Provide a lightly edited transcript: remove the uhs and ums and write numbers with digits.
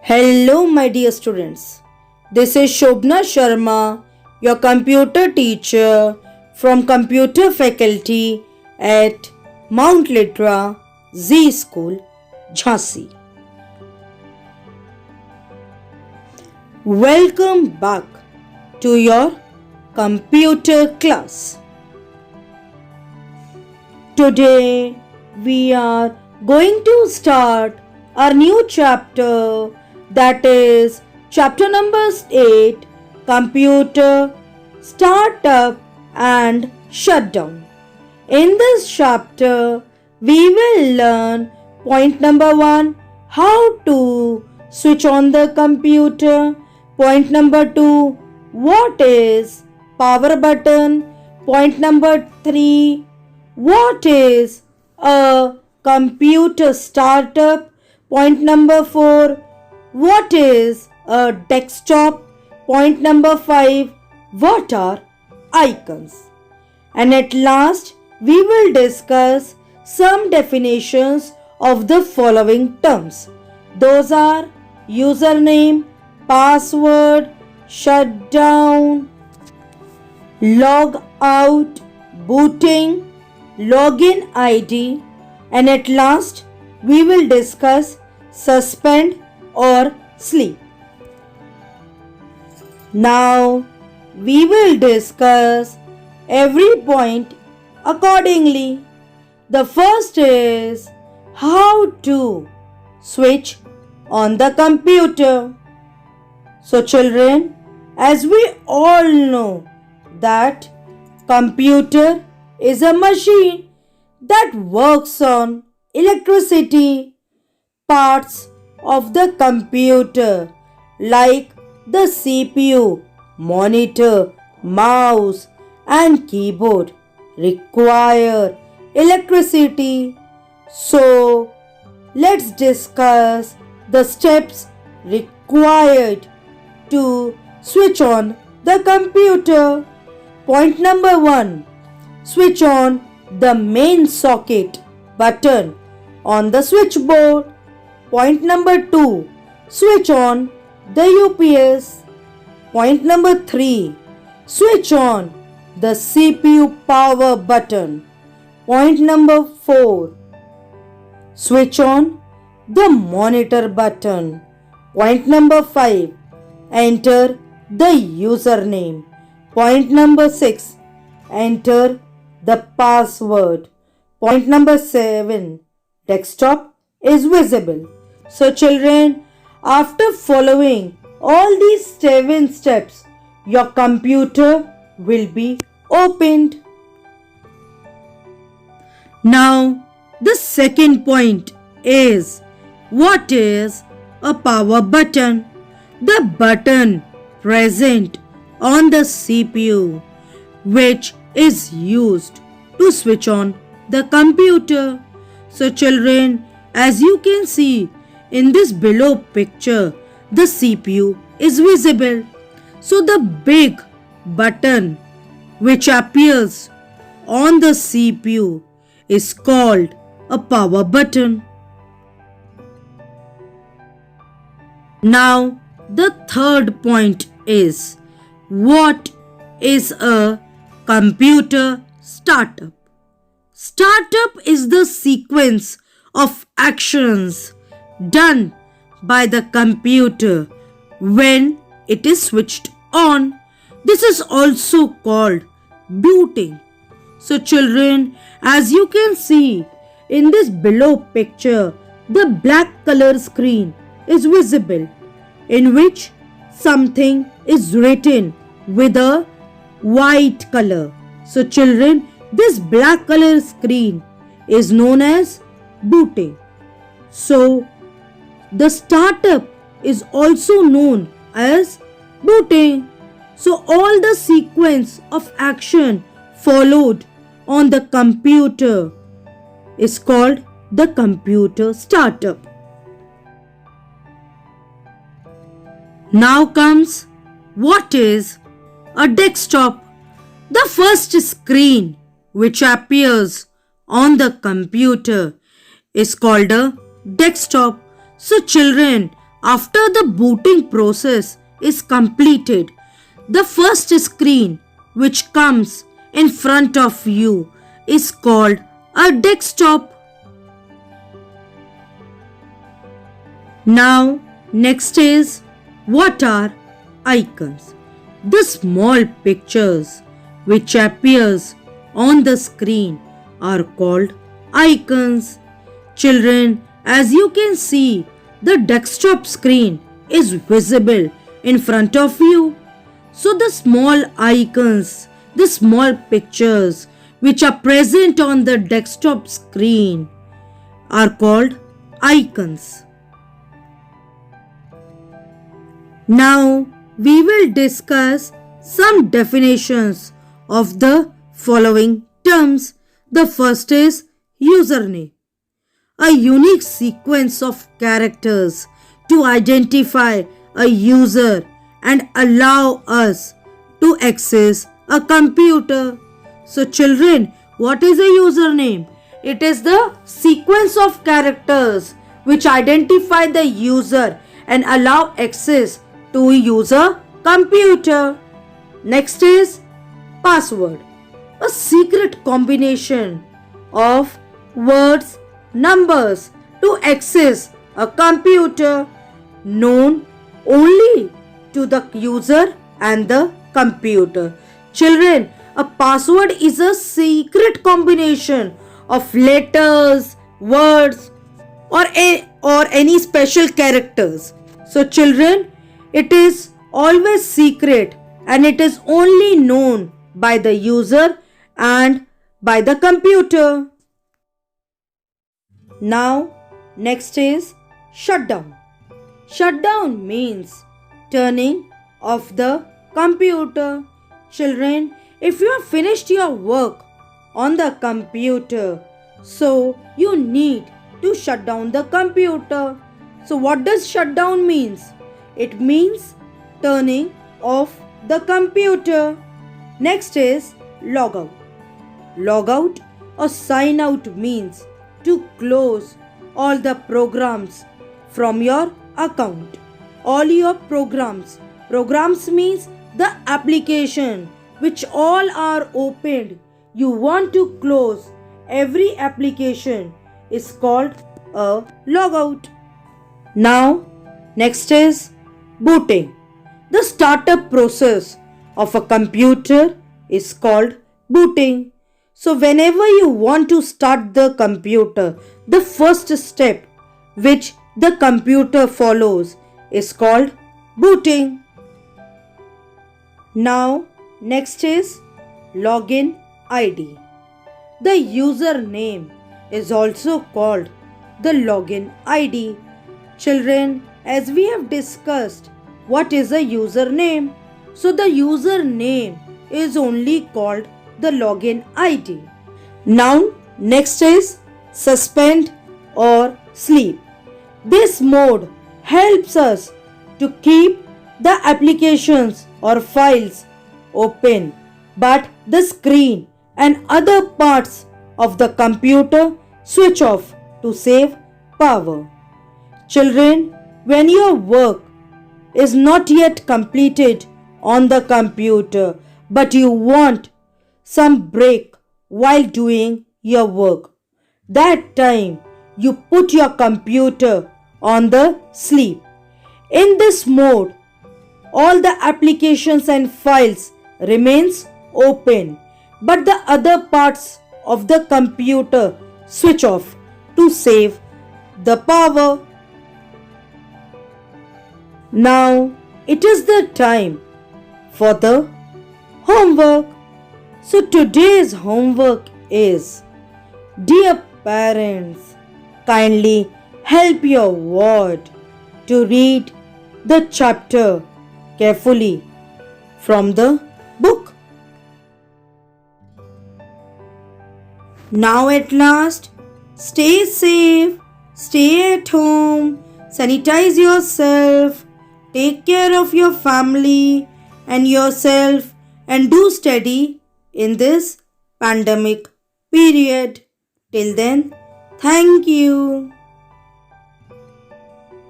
Hello, my dear students. This is Shobna Sharma, your computer teacher from Computer Faculty at Mount Litra Z School, Jhansi. Welcome back to your computer class. Today we are going to start our new chapter, that is chapter number 8, Computer Startup and Shutdown. In this chapter, we will learn point number 1, how to switch on the computer. Point number 2, what is power button. Point number 3, what is a computer startup. Point number 4, what is a desktop? Point number 5, what are icons? And at last, we will discuss some definitions of the following terms. Those are username, password, shutdown, log out, booting, login ID, and at last we will discuss suspend or sleep. Now we will discuss every point accordingly. The first is how to switch on the computer. So children, as we all know that computer is a machine that works on electricity. Parts of the computer like the CPU, monitor, mouse and keyboard require electricity. So let's discuss the steps required to switch on the computer. Point number 1, switch on the main socket button on the switchboard. Point number 2, switch on the UPS. Point number 3, switch on the CPU power button. Point number 4, switch on the monitor button. Point number 5, enter the username. Point number 6, enter the password. Point number 7, desktop is visible. So children, after following all these 7 steps, your computer will be opened. Now, the second point is, what is a power button? The button present on the CPU which is used to switch on the computer. So children, as you can see in this below picture, the CPU is visible. So the big button which appears on the CPU is called a power button. Now the third point is, what is a computer startup? Startup is the sequence of actions done by the computer when it is switched on. This is also called booting. So children, as you can see in this below picture, the black color screen is visible in which something is written with a white color. So children, this black color screen is known as booting. So the startup is also known as booting. So all the sequence of action followed on the computer is called the computer startup. Now comes, what is a desktop? The first screen which appears on the computer is called a desktop. So children, After the booting process is completed, the first screen which comes in front of you is called a desktop. Now, next is, what are icons? The small pictures which appears on the screen are called icons. Children, as you can see, the desktop screen is visible in front of you. So the small icons, the small pictures which are present on the desktop screen are called icons. Now we will discuss some definitions of the following terms. The first is username, a unique sequence of characters to identify a user and allow us to access a computer. So children, what is a username? It is the sequence of characters which identify the user and allow access to a user computer. Next is password, a secret combination of words, numbers to access a computer, known only to the user and the computer. Children, a password is a secret combination of letters, words, or any special characters. So children, it is always secret and it is only known by the user and by the computer. Now, next is shutdown. Shutdown means turning off the computer. Children, if you have finished your work on the computer, so you need to shut down the computer. So what does shutdown means? It means turning off the computer. Next is logout. Logout or sign out means to close all the programs from your account. All your programs. Programs means the application which all are opened. You want to close every application is called a logout. Now, next is booting. The startup process of a computer is called booting. So whenever you want to start the computer, the first step which the computer follows is called booting. Now, next is login ID. The username is also called the login ID. Children, as we have discussed, what is a username? So the username is only called the login ID. Now, next is suspend or sleep. This mode helps us to keep the applications or files open, but the screen and other parts of the computer switch off to save power. Children, when your work is not yet completed on the computer, but you want some break while doing your work, that time you put your computer on the sleep. In this mode, all the applications and files remains open, but the other parts of the computer switch off to save the power. Now it is the time for the homework. So today's homework is, dear parents, kindly help your ward to read the chapter carefully from the book. Now at last, stay safe, stay at home, sanitize yourself, take care of your family and yourself, and do study in this pandemic period. Till then, thank you.